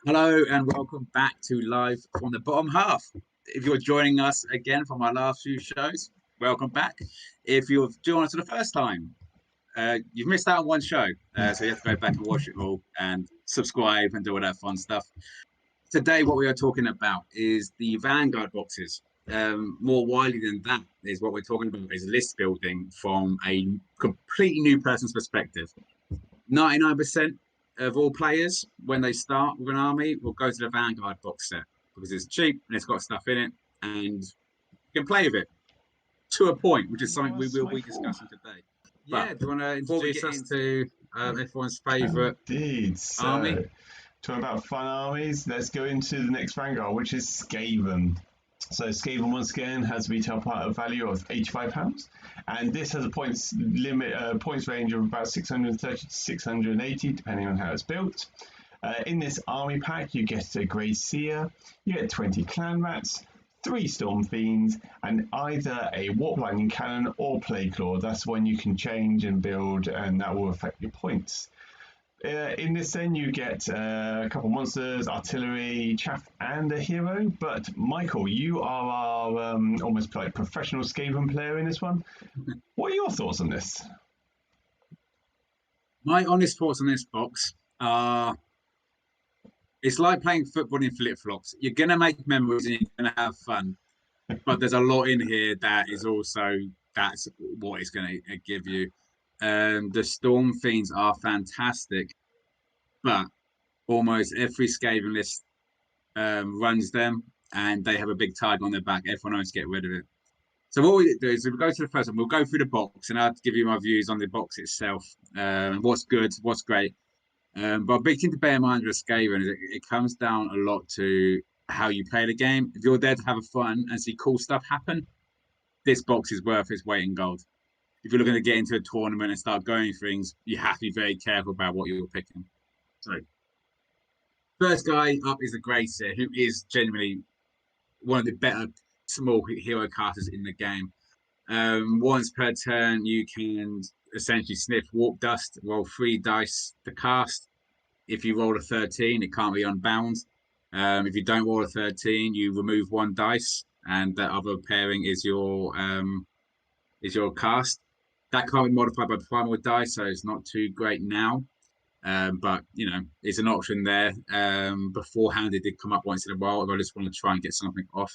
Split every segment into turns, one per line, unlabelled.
Hello and welcome back to Live from the Bottom Half. If you're joining us again from our last few shows, welcome back. If you've joined us for the first time, you've missed out on one show, so you have to go back and watch it all and subscribe and do all that fun stuff. Today, what we are talking about is the Vanguard boxes. More widely than that is what we're talking about is list building from a completely new person's perspective. 99% of all players, when they start with an army, will go to the Vanguard box set because it's cheap and it's got stuff in it and you can play with it to a point, which is something we will be discussing today. Yeah, do you want to introduce us to everyone's favourite
Indeed.
army?
Talking about fun armies, let's go into the next Vanguard, which is Skaven. So Skaven once again has a retail value of £85, and this has a points limit, points range of about 630 to 680, depending on how it's built. In this army pack, you get a Grey Seer, you get 20 Clan Rats, 3 Storm Fiends, and either a Warp Lightning Cannon or Plague Claw. That's when you can change and build, and that will affect your points. In this then you get a couple monsters, artillery, chaff, and a hero. But Michael, you are our almost like professional Skaven player in this one. What are your thoughts on this?
My honest thoughts on this box are it's like playing football in flip flops. You're going to make memories and you're going to have fun. But there's a lot in here that is also that's what it's going to give you. The Storm Fiends are fantastic, but almost every Skaven list runs them, and they have a big target on their back. Everyone wants to get rid of it. So what we do is we go to the first one. We'll go through the box, and I'll give you my views on the box itself, what's good, what's great. But a big thing to bear in mind with Skaven is it comes down a lot to how you play the game. If you're there to have fun and see cool stuff happen, this box is worth its weight in gold. If you're looking to get into a tournament and start going things, you have to be very careful about what you're picking. So, first guy up is the Grey Seer, who is genuinely one of the better small hero casters in the game. Once per turn, you can essentially sniff Warp Dust, roll 3 dice to cast. If you roll a 13, it can't be unbound. If you don't roll a 13, you remove 1 dice, and the other pairing is your cast. That can't be modified by primal dice, so it's not too great now. But you know, it's an option there. Beforehand, it did come up once in a while. If I just want to try and get something off.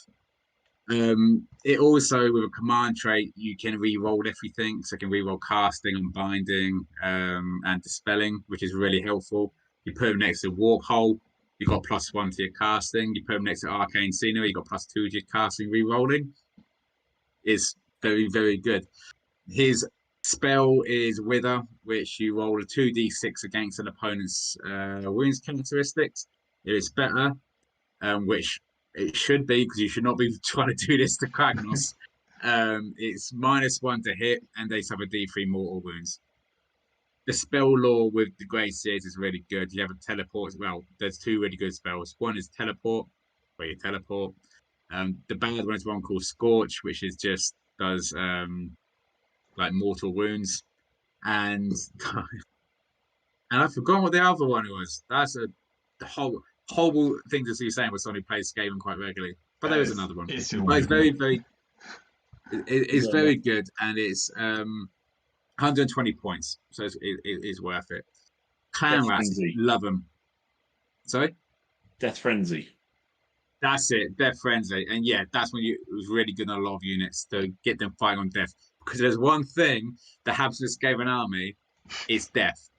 It also, with a command trait, you can re-roll everything. So you can re-roll casting and binding and dispelling, which is really helpful. You put them next to Warp Hole, you got +1 to your casting. You put them next to Arcane Scenery, you got +2 to your casting re-rolling. It's very, very good. His spell is Wither, which you roll a 2d6 against an opponent's wounds characteristics. It is better, which it should be because you should not be trying to do this to Kragnos. It's -1 to hit, and they suffer D3 mortal wounds. The spell lore with the Grey Seers is really good. You have a teleport. Well, there's 2 really good spells. One is teleport, where you teleport. The bad one is one called Scorch, which is just does like mortal wounds, and I've forgotten what the other one was. That's a horrible thing to see saying with someone who plays Skaven quite regularly. But there is another one. It's very, very. It's very good, and it's 120 points, so it is worth it. Clan Rats, love them. Sorry,
Death Frenzy.
That's it, Death Frenzy, and yeah, that's when it was really good in a lot of units to get them fighting on death. Because there's one thing that happens to Skaven army, it's death.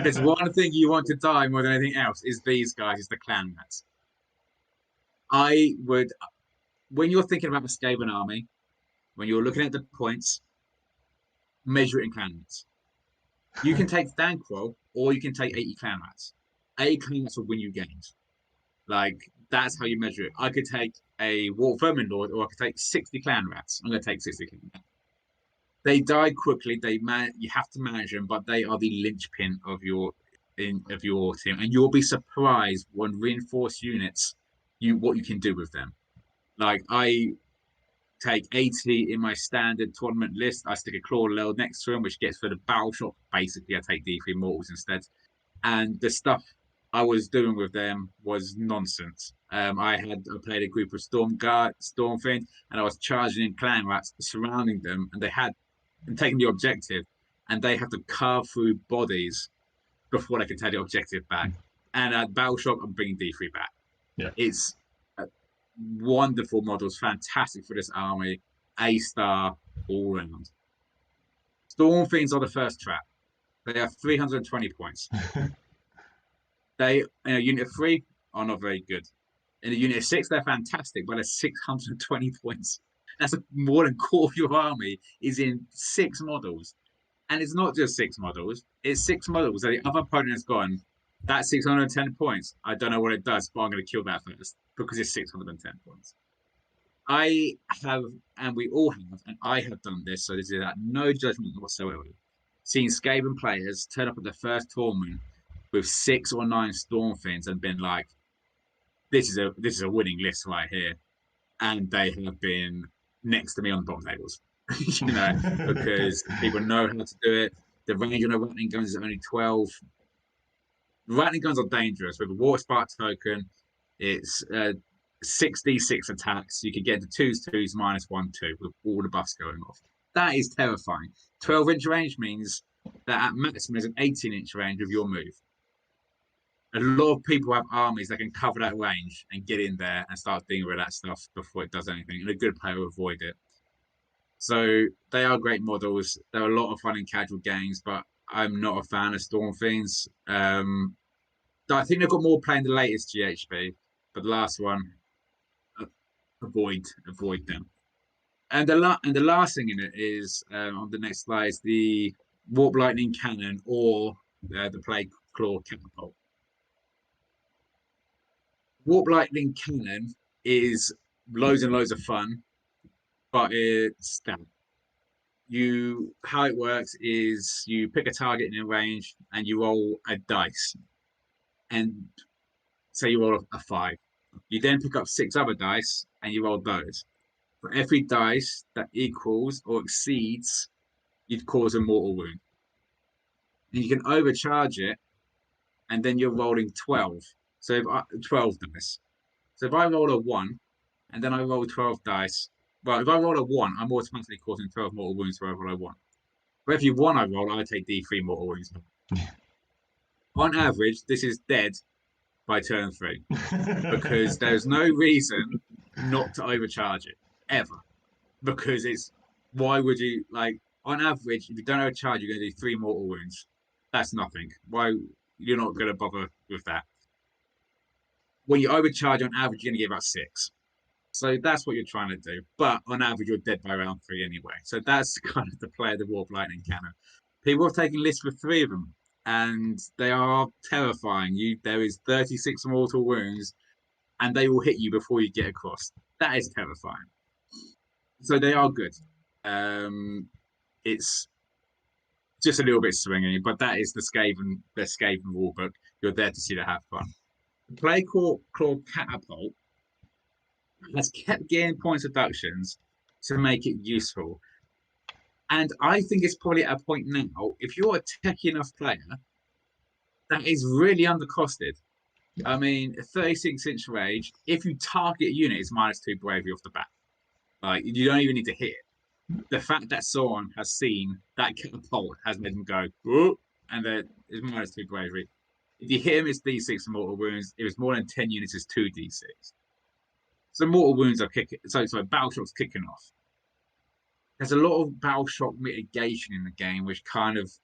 There's one thing you want to die more than anything else is these guys, is the Clan Rats. I would, when you're thinking about the Skaven army, when you're looking at the points, measure it in Clan Rats. You can take Danquil, or you can take 80 Clan Rats. 80 Clan Rats will win you games. Like, that's how you measure it. I could take a Warp Vermin Lord, or I could take 60 Clan Rats. I'm going to take 60 Clan Rats. They die quickly. You have to manage them, but they are the linchpin of your team, and you'll be surprised when reinforced units what you can do with them. Like, I take 80 in my standard tournament list. I stick a Claw Lil next to him, which gets for the battle shot. Basically, I take D3 mortals instead, and the stuff I was doing with them was nonsense. I played a group of Storm Fiends, and I was charging in clan rats, surrounding them, and they had and taking the objective, and they have to carve through bodies before they can take the objective back. And at Battle Shock, I'm bringing D3 back.
Yeah.
It's wonderful models, fantastic for this army, A star all round. Storm Fiends are the first trap. They have 320 points. They in a unit of 3 are not very good. In a unit of 6, they're fantastic, but they're 620 points. That's more than quarter of your army is in 6 models. And it's not just 6 models, it's 6 models that the other opponent has gone, that's 610 points. I don't know what it does, but I'm going to kill that first because it's 610 points. I have, and we all have, and I have done this, so this is no judgment whatsoever, seen Skaven players turn up at the first tournament with 6 or 9 Storm Fiends and been like, this is a winning list right here. And they have been next to me on the bottom tables. Because people know how to do it. The range on the rattling guns is only 12. Rattling guns are dangerous. With a Water Spark token, it's 6d6 attacks. You can get into 2s, 2s, -1, 2 with all the buffs going off. That is terrifying. 12-inch range means that at maximum is an 18-inch range of your move. A lot of people have armies that can cover that range and get in there and start dealing with that stuff before it does anything. And a good player will avoid it. So they are great models. They're a lot of fun in casual games, but I'm not a fan of Storm Fiends. I think they've got more play in the latest GHB, but the last one, avoid them. And the last thing in it is on the next slide is the Warp Lightning Cannon or the Plague Claw Catapult. Warp Lightning Cannon is loads and loads of fun, but it's stat. How it works is you pick a target in a range and you roll a dice. And say you roll a 5. You then pick up 6 other dice and you roll those. For every dice that equals or exceeds, you'd cause a mortal wound. And you can overcharge it, and then you're rolling 12. So 12 dice. So if I roll a 1, and then I roll 12 dice, well, if I roll a 1, I'm automatically causing 12 mortal wounds for every 1. For every 1 I roll, I take D3 mortal wounds. On average, this is dead by turn 3 because there's no reason not to overcharge it ever. Because why would you, like, on average, if you don't overcharge, you're going to do 3 mortal wounds. That's nothing. Why? You're not going to bother with that. When you overcharge, on average, you're going to get about 6. So that's what you're trying to do. But on average, you're dead by round 3 anyway. So that's kind of the play of the Warp Lightning Cannon. People have taken lists with 3 of them, and they are terrifying. There is 36 mortal wounds, and they will hit you before you get across. That is terrifying. So they are good. It's just a little bit swinging, but that is the Skaven rulebook. You're there to see to have fun. The Plague Claw Catapult has kept getting points reductions to make it useful. And I think it's probably at a point now, if you're a techy enough player, that is really undercosted. I mean, 36-inch range, if you target a unit, it's -2 bravery off the bat. Like, you don't even need to hit it. The fact that someone has seen that catapult has made them go, whoop, and that is -2 bravery. If you hit him, it's D6 mortal wounds. If it's more than 10 units, it's 2d6. So mortal wounds are kicking. So Battle Shock's kicking off. There's a lot of Battle Shock mitigation in the game, which that's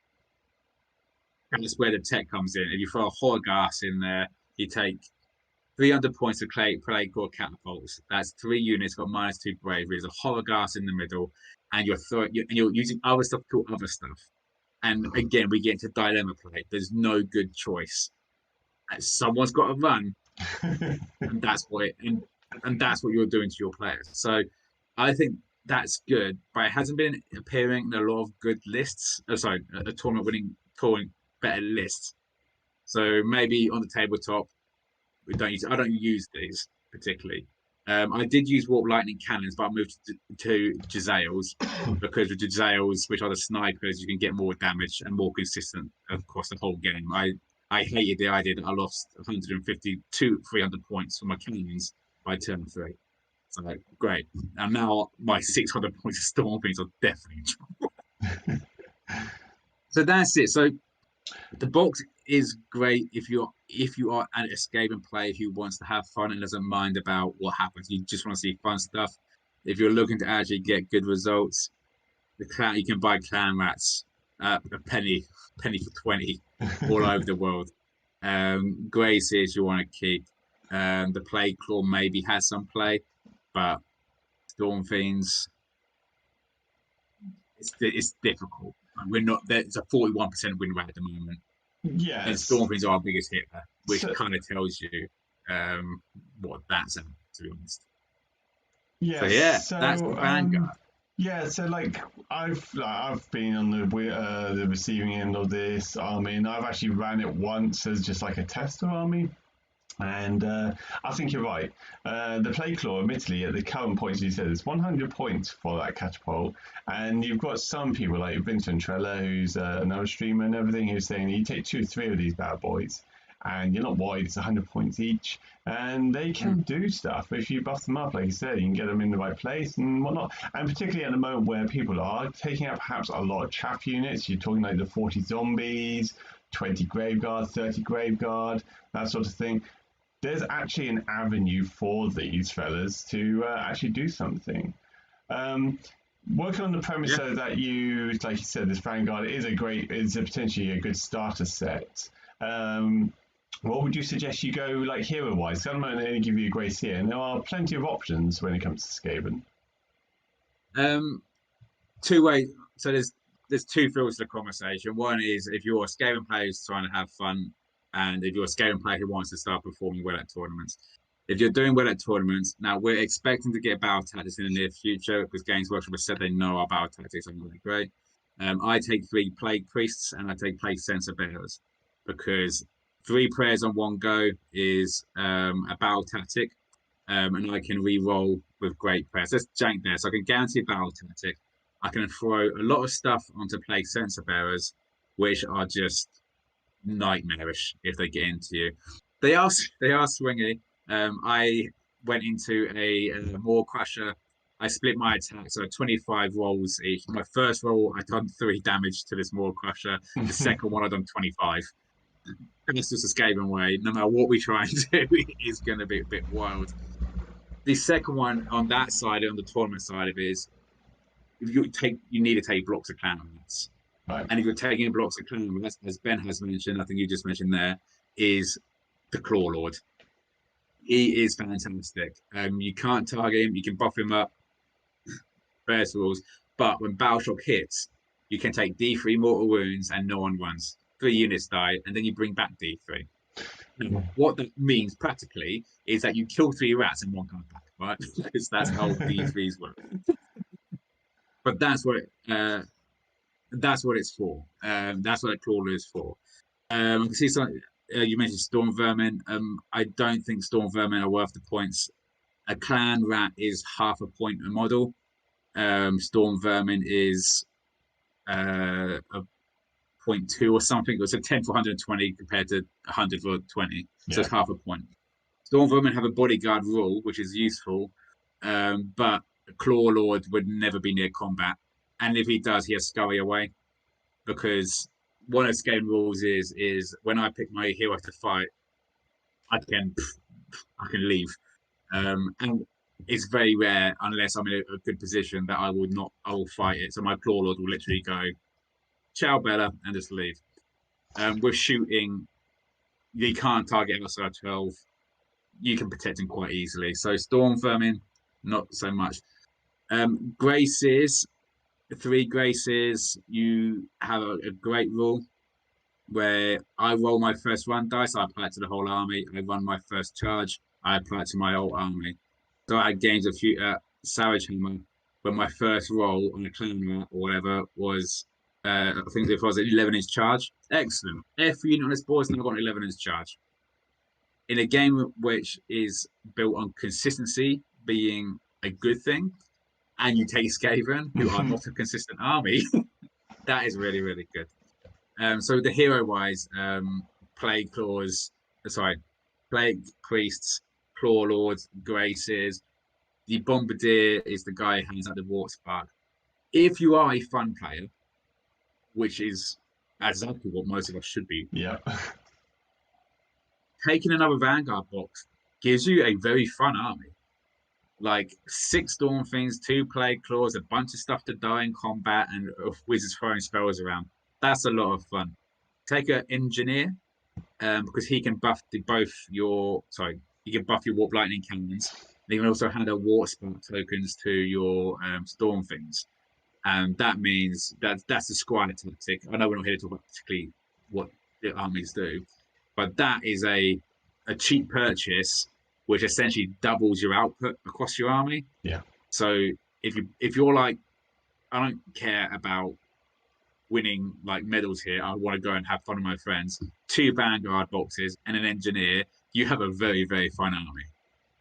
where the tech comes in. If you throw a Horror Gas in there, you take 300 points of Plague Claw Catapults. That's 3 units, got -2 bravery. There's a Horror Gas in the middle, and you're using other stuff to kill other stuff. And again, we get into dilemma play. There's no good choice. Someone's got to run, and that's what you're doing to your players. So I think that's good, but it hasn't been appearing in a lot of good lists. A tournament better lists. So maybe on the tabletop, I don't use these particularly. I did use Warp Lightning Cannons, but I moved to Jezzails because with Jezzails, which are the snipers, you can get more damage and more consistent across the whole game. I hated the idea that I lost 150 to 300 points for my cannons by turn 3. So like, great. And now my 600 points of storm things are definitely in trouble. So that's it. So the box is great if you are an Skaven player who wants to have fun and doesn't mind about what happens. You just want to see fun stuff. If you're looking to actually get good results, you can buy clan rats a penny for 20 all over the world. Graces you want to keep. The Plague Claw maybe has some play, but Storm Fiends, it's difficult. We're not there's a 41% win rate at the moment.
Yes.
And Storm Fiends are our biggest hitter, which kind of tells you what that's at, to be honest.
Yes.
So yeah, that's the Vanguard.
Yeah, so like I've been on the receiving end of this army, and I've actually ran it once as just like a tester army. And I think you're right. The Plague Claw, admittedly, at the current points you said, it's 100 points for that catapult. And you've got some people like Vincent Trella, who's another streamer and everything, who's saying you take 2 or 3 of these bad boys, and you're not worried, it's 100 points each. And they can do stuff. If you buff them up, like you said, you can get them in the right place and whatnot. And particularly at the moment where people are taking out perhaps a lot of chaff units, you're talking like the 40 zombies, 20 Graveguard, 30 Graveguard, that sort of thing. There's actually an avenue for these fellas to actually do something. Working on the premise though that you, like you said, this Vanguard is potentially a good starter set. What would you suggest you go like hero-wise? I'm going to give you a grace here, and there are plenty of options when it comes to Skaven.
2 ways. So there's 2 fields to the conversation. One is if you're a Skaven player who's trying to have fun, and if you're a Skaven player who wants to start performing well at tournaments. If you're doing well at tournaments, now we're expecting to get battle tactics in the near future because Games Workshop has said they know our battle tactics are really great. I take 3 Plague Priests and I take Plague Sensor Bearers because 3 prayers on 1 go is a battle tactic, and I can re-roll with great prayers. That's jank there, so I can guarantee battle tactic. I can throw a lot of stuff onto Plague Sensor Bearers, which are just nightmarish if they get into you. They are swingy. I went into a Maw Crusher. I split my attack, so 25 rolls each. My first roll, I done 3 damage to this Maw Crusher. The second one, I done 25. And it's just a Skaven way. No matter what we try and do, it's going to be a bit wild. The second one on that side, on the tournament side of it, is you need to take blocks of clan rats.
Right.
And if you're taking blocks of clan rats, as Ben has mentioned, I think you just mentioned there, is the Claw Lord. He is fantastic. You can't target him, you can buff him up, first rules, but when Battle Shock hits, you can take D3 mortal wounds and no one runs. 3 units die, and then you bring back D3. Now, what that means practically is that you kill 3 rats and 1 comes back, right? Because that's how D3s work. But that's what it's for. That's what a Claw is for. I can see some. You mentioned Storm Vermin. I don't think Storm Vermin are worth the points. A clan rat is half a point a model. Storm Vermin is a 0.2 or something. It's a 10 for 120 compared to 100 for 20. So it's half a point. Storm Vermin have a bodyguard rule, which is useful, but a Claw Lord would never be near combat. And if he does, he has scurry away. Because one of the game rules is when I pick my hero to fight, I can leave. And it's very rare, unless I'm in a good position, that I will fight it. So my Claw Lord will literally go, ciao Bella, and just leave. With shooting, you can't target outside 12. You can protect him quite easily. So Storm Vermin, not so much. Graces, 3 Graces, you have a great rule where I roll my first run dice, I apply it to the whole army. I run my first charge, I apply it to my whole army. So I had games of Savage Hammer, when my first roll on a clan rat or whatever was, I think it was an 11-inch charge. Excellent. Every unit on this board has now got an 11-inch charge. In a game which is built on consistency being a good thing, and you take Skaven, who are not a consistent army, that is really, really good. So the hero-wise, plague claws, plague priests, claw lords, graces. The bombardier is the guy who hands out the war spark. If you are a fun player, which is exactly what most of us should be,
Yeah.
taking another Vanguard box gives you a very fun army. Like 6 Storm Fiends, 2 Plague Claws, a bunch of stuff to die in combat, and wizards throwing spells around. That's a lot of fun. Take an Engineer, because he can buff your Warp Lightning cannons. And he can also hand out Water Spark tokens to your Storm Fiends. And that means that's a squire tactic. I know we're not here to talk about particularly what the armies do, but that is a cheap purchase which essentially doubles your output across your army.
Yeah.
So if you're like, I don't care about winning like medals here, I want to go and have fun with my friends, 2 Vanguard boxes and an Engineer, you have a very, very fun army.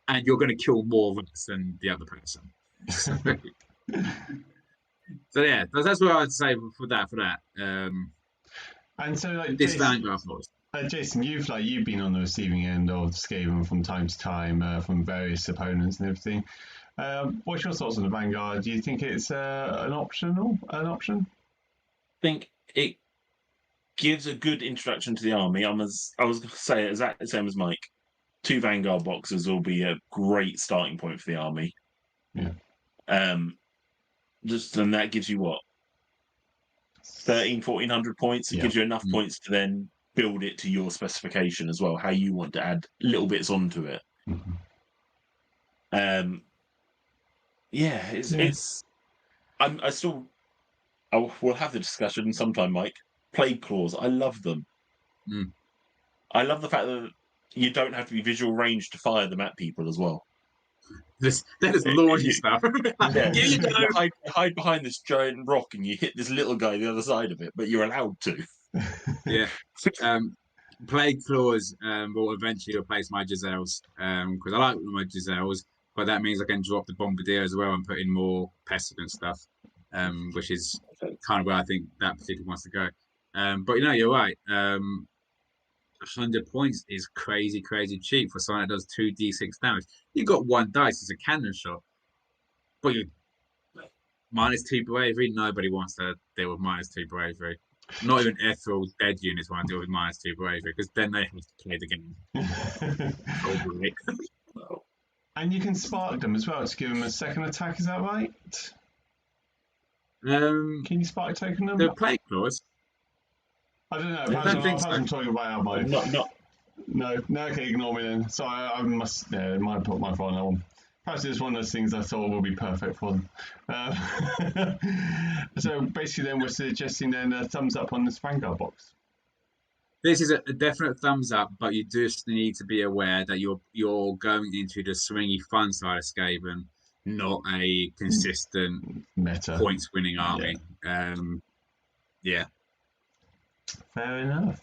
And you're going to kill more rats than the other person. So yeah, that's what I'd say for that.
And so like
this
Jason,
Vanguard box.
Jason, you've been on the receiving end of Skaven from time to time from various opponents and everything. What's your thoughts on the Vanguard? Do you think it's an option?
I think it gives a good introduction to the army. I was going to say exactly the same as Mike. 2 Vanguard boxes will be a great starting point for the army.
Yeah.
And that gives you what? 1,100 points. It gives you enough points to then build it to your specification as well, how you want to add little bits onto it.
Mm-hmm.
We'll have the discussion sometime, Mike. Plague claws, I love them. I love the fact that you don't have to be visual range to fire them at people as well.
That is launching stuff.
You hide behind this giant rock and you hit this little guy the other side of it, but you're allowed to.
Yeah. Plague claws will eventually replace my Giselles, because I like my Giselles, but that means I can drop the bombardier as well and put in more pestilent stuff, which is kind of where I think that particularly wants to go. But you're right. 100 points is crazy cheap for something that does 2d6 damage. You got 1 dice, it's a cannon shot, but you -2 bravery. Nobody wants to deal with -2 bravery. Not even Ethereal's dead units want to deal with -2 bravery, because then they have to play the game.
And you can spark them as well to give them a second attack. Is that right?
Can
you spark token them?
The plague claws.
I don't know.
Perhaps
I'm talking about our mind. No. Okay, ignore me then. Sorry, I must. Yeah, might put my phone on. Perhaps it's one of those things I thought would be perfect for them. So basically, then we're suggesting then a thumbs up on this Vanguard box.
This is a definite thumbs up, but you just need to be aware that you're going into the swingy fun side of Skaven, not a consistent
meta
points winning army. Yeah.
Fair enough.